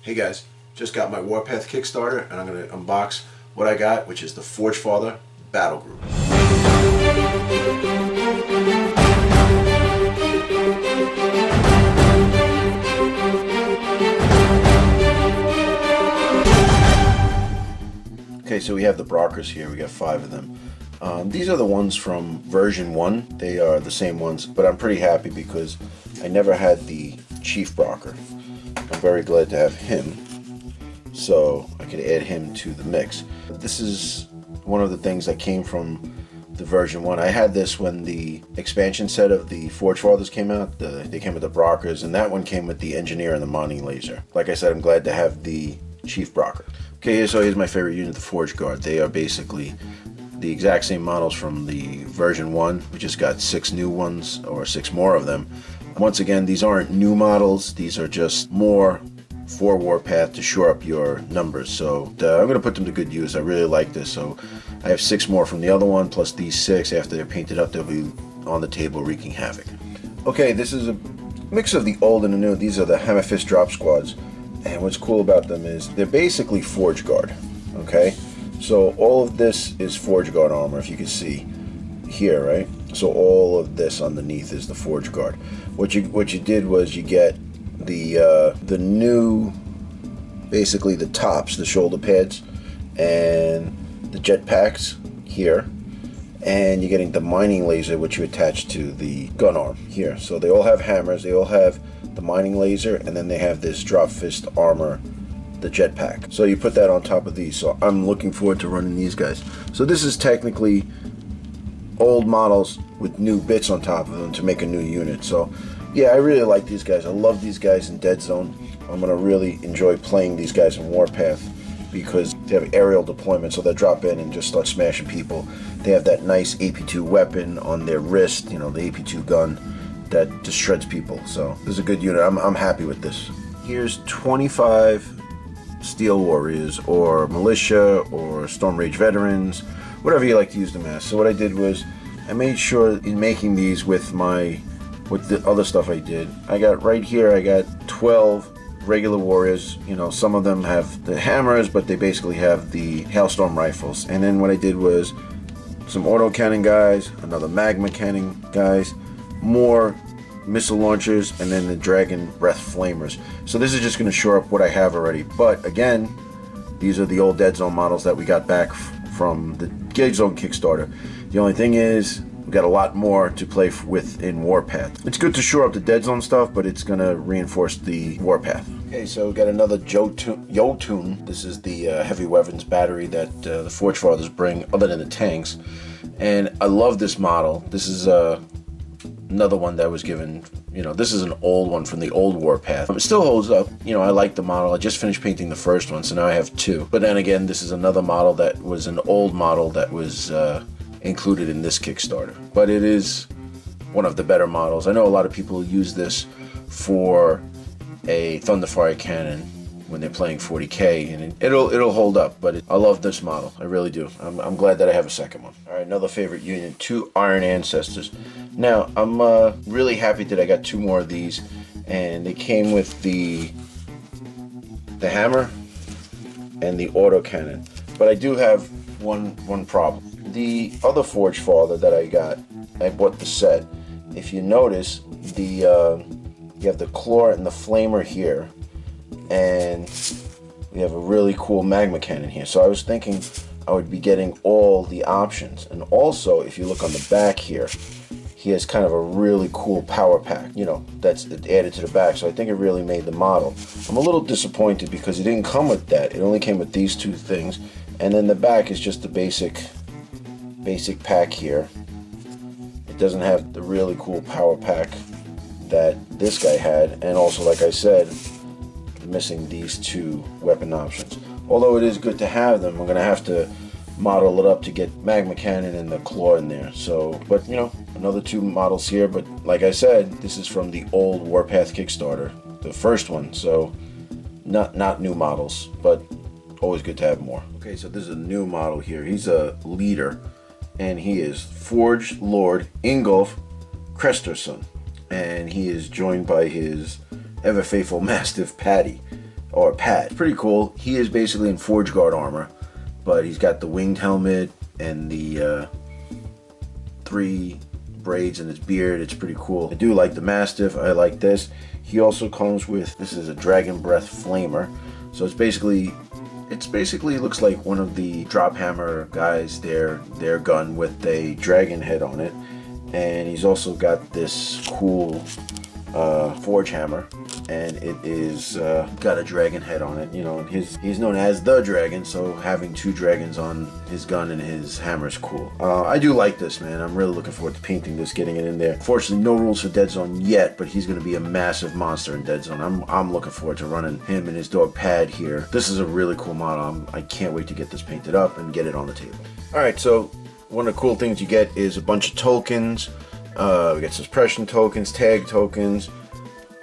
Hey guys, just got my Warpath Kickstarter and I'm going to unbox what I got, which is the Forgefather Battle Group. Okay, so we have the Brockers here. We got 5 of them. These are the ones from version 1. They are the same ones, but I'm pretty happy because I never had the Chief Brocker. I'm very glad to have him, so I could add him to the mix. This is one of the things that came from the version 1. I had this when the expansion set of the Forgefathers came out. They came with the Brockers, and that one came with the Engineer and the Mining Laser. Like I said, I'm glad to have the Chief Brocker. Okay, so here's my favorite unit, the Forgecart. They are basically the exact same models from the version 1. We just got 6 new ones, or 6 more of them. Once again, these aren't new models. These are just more for Warpath to shore up your numbers. So I'm going to put them to good use. I really like this. So I have 6 more from the other one, plus these 6. After they're painted up, they'll be on the table wreaking havoc. Okay, this is a mix of the old and the new. These are the Hammer Fist Drop Squads. And what's cool about them is they're basically Forgecart. Okay? So all of this is Forgecart armor, if you can see here, right? So all of this underneath is the Forgecart. What you did was you get the new, basically the tops, the shoulder pads, and the jetpacks here, and you're getting the mining laser, which you attach to the gun arm here. So they all have hammers, they all have the mining laser, and then they have this drop fist armor, the jetpack. So you put that on top of these. So I'm looking forward to running these guys. So this is technically old models with new bits on top of them to make a new unit. So yeah, I really like these guys. I love these guys in Dead Zone. I'm gonna really enjoy playing these guys in Warpath because they have aerial deployment, so they drop in and just start smashing people. They have that nice AP2 weapon on their wrist, you know, the AP2 gun that just shreds people. So this is a good unit. I'm happy with this. Here's 25 Steel Warriors, or Militia, or Storm Rage Veterans, whatever you like to use them as. So what I did was I made sure in making these with the other stuff I did, I got right here, I got 12 regular warriors. You know, some of them have the hammers, but they basically have the Hailstorm rifles. And then what I did was some autocannon guys, another magma cannon guys, more missile launchers, and then the Dragon Breath flamers. So this is just going to shore up what I have already. But again, these are the old Dead Zone models that we got back from the Dead Zone Kickstarter. The only thing is, we got a lot more to play with in Warpath. It's good to shore up the Dead Zone stuff, but it's going to reinforce the Warpath. Okay, so we got another Jotun. This is the heavy weapons battery that the Forgefathers bring, other than the tanks. And I love this model. This is another one that was given, you know, this is an old one from the old Warpath. It still holds up. You know, I like the model. I just finished painting the first one, so now I have 2. But then again, this is another model that was an old model that was included in this Kickstarter. But it is one of the better models. I know a lot of people use this for a Thunderfire cannon when they're playing 40k, and it'll hold up. But I love this model. I really do. I'm glad that I have a second one. All right, another favorite unit, 2 Iron Ancestors. Now, I'm really happy that I got 2 more of these, and they came with the hammer and the autocannon. But I do have one problem. The other Forgefather that I bought the set. If you notice, you have the claw and the flamer here, and we have a really cool magma cannon here. So I was thinking I would be getting all the options. And also, if you look on the back here, he has kind of a really cool power pack, you know, that's added to the back. So I think it really made the model. I'm a little disappointed because it didn't come with that. It only came with these 2 things. And then the back is just the basic pack here. It doesn't have the really cool power pack that this guy had. And also, like I said, missing these 2 weapon options. Although it is good to have them, we're going to have to model it up to get magma cannon and the claw in there. So, but you know, another 2 models here. But like I said, this is from the old Warpath Kickstarter, the first one. So not new models, but always good to have more. Okay, so this is a new model here. He's a leader, and he is Forge Lord Ingolf Kresterson, and he is joined by his ever faithful Mastiff Patty. or pad. Pretty cool. He is basically in Forgecart armor, but he's got the winged helmet and the 3 braids in his beard. It's pretty cool. I do like the Mastiff. I like this. He also comes with, this is a Dragon Breath Flamer. So it's basically looks like one of the drop hammer guys, their gun with a dragon head on it. And he's also got this cool forge hammer, and it is got a dragon head on it. You know, and he's known as the dragon, so having 2 dragons on his gun and his hammer is cool. I do like this, man. I'm really looking forward to painting this, getting it in there. Fortunately, no rules for Dead Zone yet, but he's going to be a massive monster in Dead Zone. I'm looking forward to running him and his dog Pad here. This is a really cool model. I can't wait to get this painted up and get it on the table. All right, so one of the cool things you get is a bunch of tokens. We got suppression tokens, tag tokens,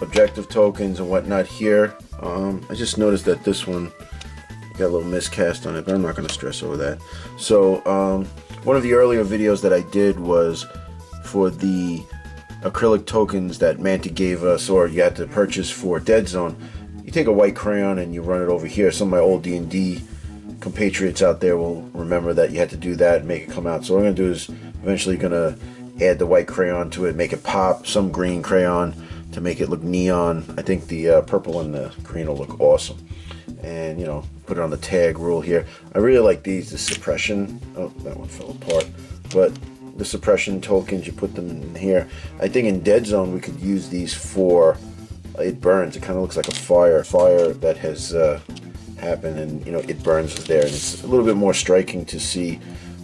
objective tokens, and whatnot here. I just noticed that this one got a little miscast on it, but I'm not going to stress over that. So one of the earlier videos that I did was for the acrylic tokens that Mantic gave us, or you had to purchase for Dead Zone. You take a white crayon and you run it over here. Some of my old D&D compatriots out there will remember that you had to do that and make it come out. So what I'm going to do is eventually going to add the white crayon to it, make it pop, some green crayon to make it look neon. I think the purple and the green will look awesome. And, you know, put it on the tag rule here. I really like these, the suppression. Oh, that one fell apart. But the suppression tokens, you put them in here. I think in Dead Zone we could use these for, it burns. It kind of looks like a fire that has happened, and, you know, it burns there. And it's a little bit more striking to see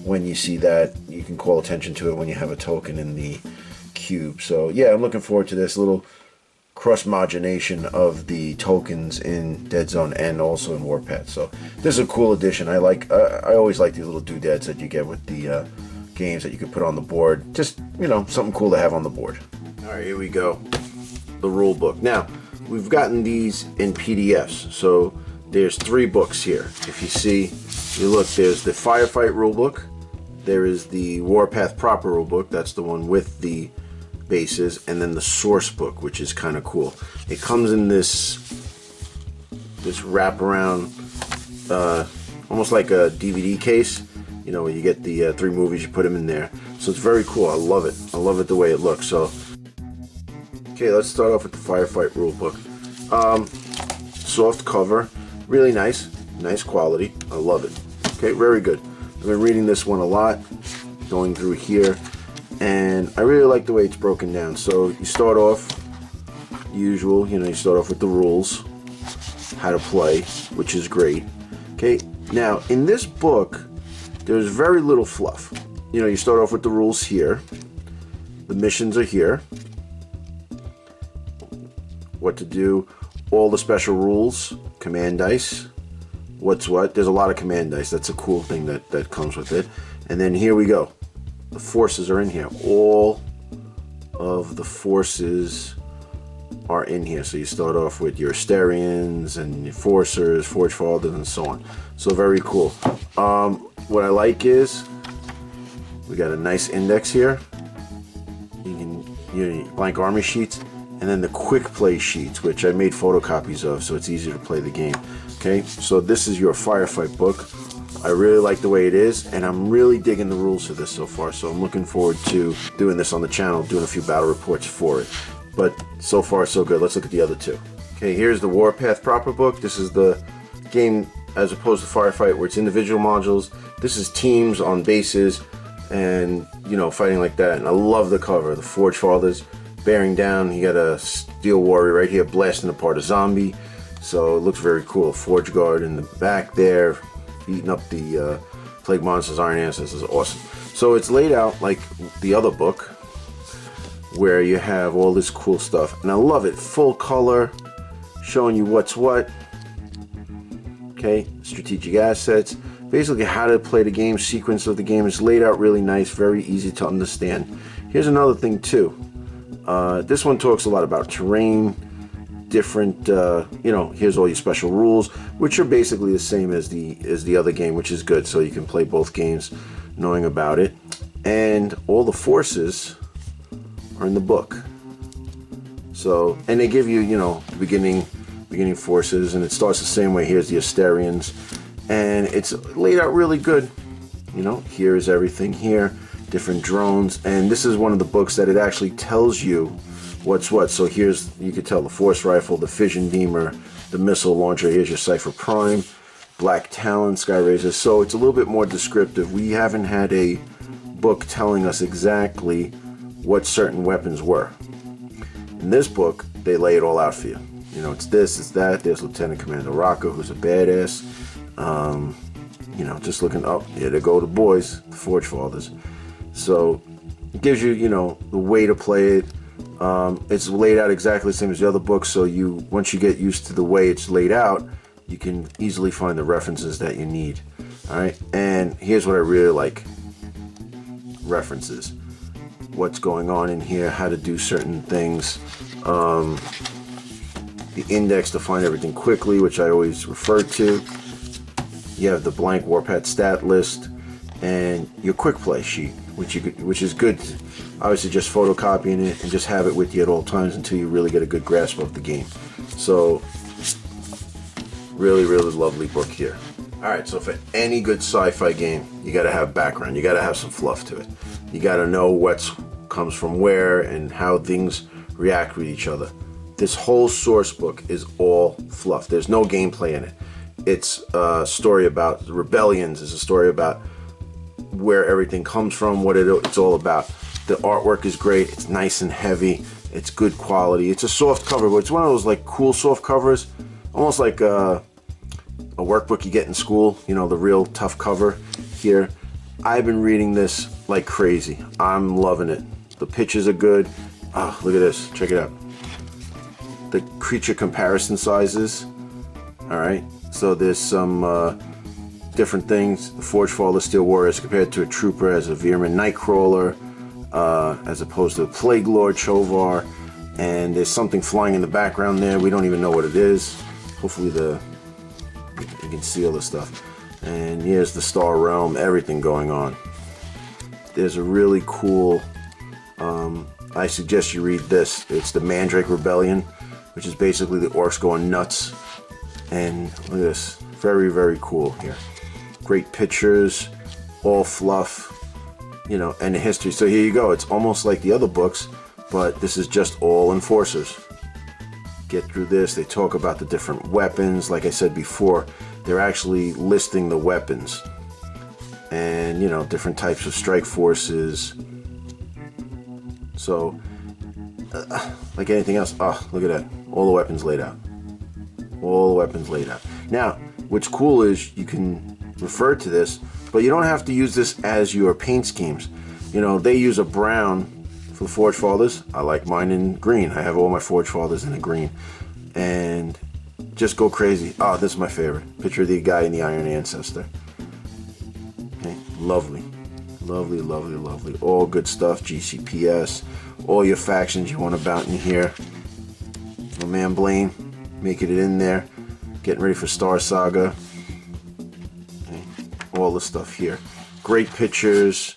when you see that. You can call attention to it when you have a token in the cube. So yeah, I'm looking forward to this little cross-mogenation of the tokens in Dead Zone and also in Warpath. So this is a cool addition. I always like these little doodads that you get with the games that you can put on the board. Just, you know, something cool to have on the board. All right, here we go. The rule book. Now, we've gotten these in PDFs. So there's 3 books here. If you see, you look, there's the Firefight rulebook. There is the Warpath proper rulebook. That's the one with the bases, and then the Sourcebook, which is kind of cool. It comes in this wraparound, almost like a DVD case. You know, when you get the 3 movies, you put them in there. So it's very cool. I love it. I love it the way it looks. So, okay, let's start off with the Firefight rulebook. Soft cover, really nice quality. I love it. Okay, very good. I've been reading this one a lot, going through here, and I really like the way it's broken down. So you start off usual, you know, you start off with the rules, how to play, which is great. Okay, now in this book there's very little fluff. You know, you start off with the rules here, the missions are here, what to do, all the special rules, command dice, what's what. There's a lot of command dice. That's a cool thing that comes with it. And then here we go. The forces are in here. All of the forces are in here. So you start off with your Asterians and your Forcers, Forgefathers, and so on. So very cool. What I like is we got a nice index here. You know, blank army sheets, and then the quick play sheets, which I made photocopies of, so it's easier to play the game. Okay, so this is your Firefight book. I really like the way it is, and I'm really digging the rules for this so far, so I'm looking forward to doing this on the channel, doing a few battle reports for it. But so far so good. Let's look at the other 2. Okay, here's the Warpath proper book. This is the game as opposed to Firefight where it's individual modules. This is teams on bases and, you know, fighting like that. And I love the cover. The Forgefathers bearing down. You got a steel warrior right here blasting apart a zombie. So it looks very cool. Forge guard in the back there, beating up the plague monsters, iron ants. This is awesome. So it's laid out like the other book, where you have all this cool stuff, and I love it. Full color, showing you what's what. Okay, strategic assets, basically how to play the game, sequence of the game is laid out really nice, very easy to understand. Here's another thing too. This one talks a lot about terrain, different, you know, here's all your special rules, which are basically the same as the other game, which is good. So you can play both games knowing about it. And all the forces are in the book. So, and they give you, you know, the beginning beginning forces, and it starts the same way. Here's the Asterians, and it's laid out really good. You know, here's everything here, different drones, and this is one of the books that it actually tells you what's what. So here's, you could tell the Force Rifle, the Fission Beamer, the Missile Launcher. Here's your Cypher Prime, Black Talon, Skyrazor. So it's a little bit more descriptive. We haven't had a book telling us exactly what certain weapons were. In this book, they lay it all out for you. You know, it's this, it's that. There's Lieutenant Commander Rocco, who's a badass. You know, just looking up, here they go, the boys, the Forgefathers. So it gives you, you know, the way to play it. It's laid out exactly the same as the other books, so once you get used to the way it's laid out, you can easily find the references that you need. All right, and here's what I really like: references, what's going on in here, how to do certain things, the index to find everything quickly, which I always refer to. You have the blank Warpath stat list and your quick play sheet, which is good. Obviously, just photocopying it and just have it with you at all times until you really get a good grasp of the game. So, really, really lovely book here. All right, so for any good sci-fi game, you got to have background. You got to have some fluff to it. You got to know what comes from where and how things react with each other. This whole source book is all fluff. There's no gameplay in it. It's a story about the rebellions. It's a story about where everything comes from, what it's all about. The artwork is great. It's nice and heavy. It's good quality. It's a soft cover, but it's one of those like cool soft covers, almost like a workbook you get in school. You know, the real tough cover here. I've been reading this like crazy. I'm loving it. The pictures are good. Oh, look at this. Check it out. The creature comparison sizes. All right. So there's some different things. The Forgefather Steel Warrior is compared to a Trooper as a Veerman Nightcrawler, as opposed to a Plague Lord Chovar. And there's something flying in the background there. We don't even know what it is. Hopefully you can see all the stuff. And here's the Star Realm, everything going on. There's a really cool, I suggest you read this. It's the Mandrake Rebellion, which is basically the orcs going nuts. And look at this, very, very cool here. Great pictures, all fluff, you know, and the history. So here you go. It's almost like the other books, but this is just all enforcers. Get through this. They talk about the different weapons. Like I said before, they're actually listing the weapons. And, you know, different types of strike forces. So, like anything else, oh, look at that. All the weapons laid out. All the weapons laid out. Now, what's cool is you can refer to this, but you don't have to use this as your paint schemes. You know, they use a brown for the Forgefathers. I like mine in green. I have all my Forgefathers in a green. And just go crazy. Oh, this is my favorite. Picture of the guy in the Iron Ancestor. Okay, lovely. Lovely, lovely, lovely. All good stuff. GCPS. All your factions you want to bout in here. My man Blaine, making it in there. Getting ready for Star Saga. Okay, all the stuff here. Great pictures.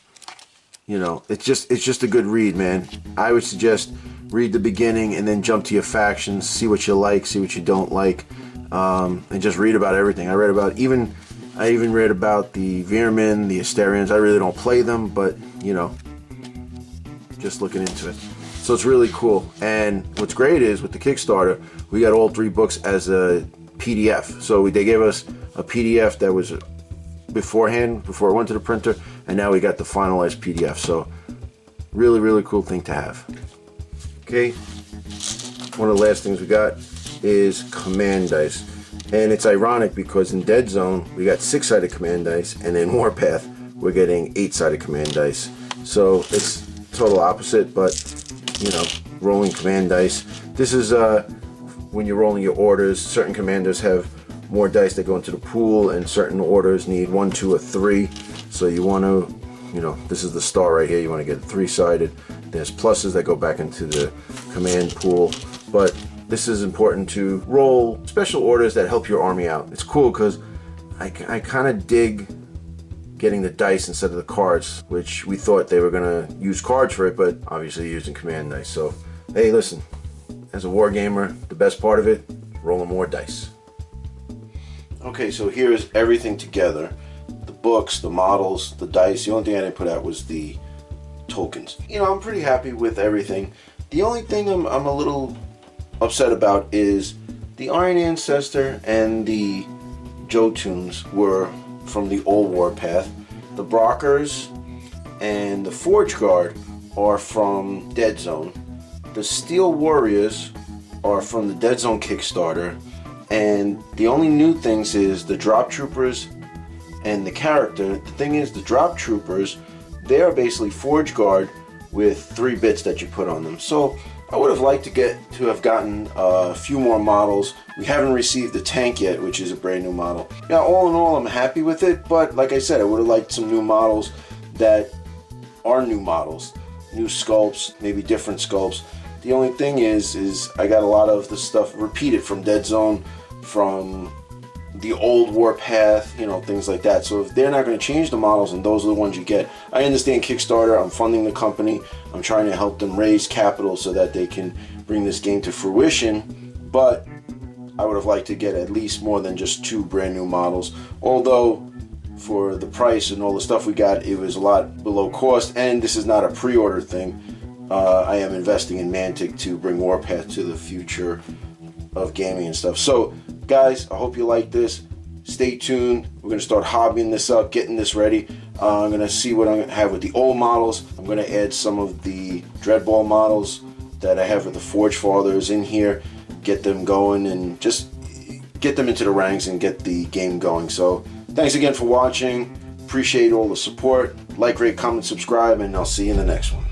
You know, it's just a good read, man. I would suggest read the beginning and then jump to your factions, see what you like, see what you don't like, and just read about everything. I even read about the Veermen, the Asterians. I really don't play them, but you know, just looking into it. So it's really cool. And what's great is with the Kickstarter, we got all 3 books as a PDF. So they gave us a PDF that was beforehand, before it went to the printer, and now we got the finalized PDF. So really, really cool thing to have. Okay, one of the last things we got is command dice. And it's ironic because in Dead Zone, we got 6-sided command dice, and in Warpath, we're getting 8-sided command dice. So it's total opposite, but, you know, rolling command dice. This is when you're rolling your orders. Certain commanders have more dice that go into the pool, and certain orders need 1, 2, or 3. So you want to, you know, this is the star right here. You want to get it 3-sided. There's pluses that go back into the command pool, but this is important to roll special orders that help your army out. It's cool because I kind of dig getting the dice instead of the cards, which we thought they were going to use cards for it, but obviously using command dice. So, hey, listen, as a war gamer, the best part of it, rolling more dice. Okay, so here is everything together. The books, the models, the dice. The only thing I didn't put out was the tokens. You know, I'm pretty happy with everything. The only thing I'm a little upset about is the Iron Ancestor and the Jotuns were from the old Warpath. The Brockers and the Forgecart are from Dead Zone. The Steel Warriors are from the Dead Zone Kickstarter. And the only new things is the Drop Troopers and the character. The thing is, the Drop Troopers, they are basically Forgecart with 3 bits that you put on them. So I would have liked to have gotten a few more models. We haven't received the tank yet, which is a brand new model. Now, all in all, I'm happy with it, but like I said, I would have liked some new models that are new models, new sculpts, maybe different sculpts. The only thing is I got a lot of the stuff repeated from Dead Zone, from the old Warpath, you know, things like that. So if they're not going to change the models, and those are the ones you get. I understand Kickstarter, I'm funding the company, I'm trying to help them raise capital so that they can bring this game to fruition, but I would have liked to get at least more than just 2 brand new models. Although for the price and all the stuff we got, it was a lot below cost, and this is not a pre-order thing. I am investing in Mantic to bring Warpath to the future of gaming and stuff. So guys, I hope you like this. Stay tuned. We're going to start hobbying this up, getting this ready. I'm going to see what I'm going to have with the old models. I'm going to add some of the Dreadball models that I have with the Forgefathers in here, get them going, and just get them into the ranks and get the game going. So thanks again for watching. Appreciate all the support. Like, rate, comment, subscribe, and I'll see you in the next one.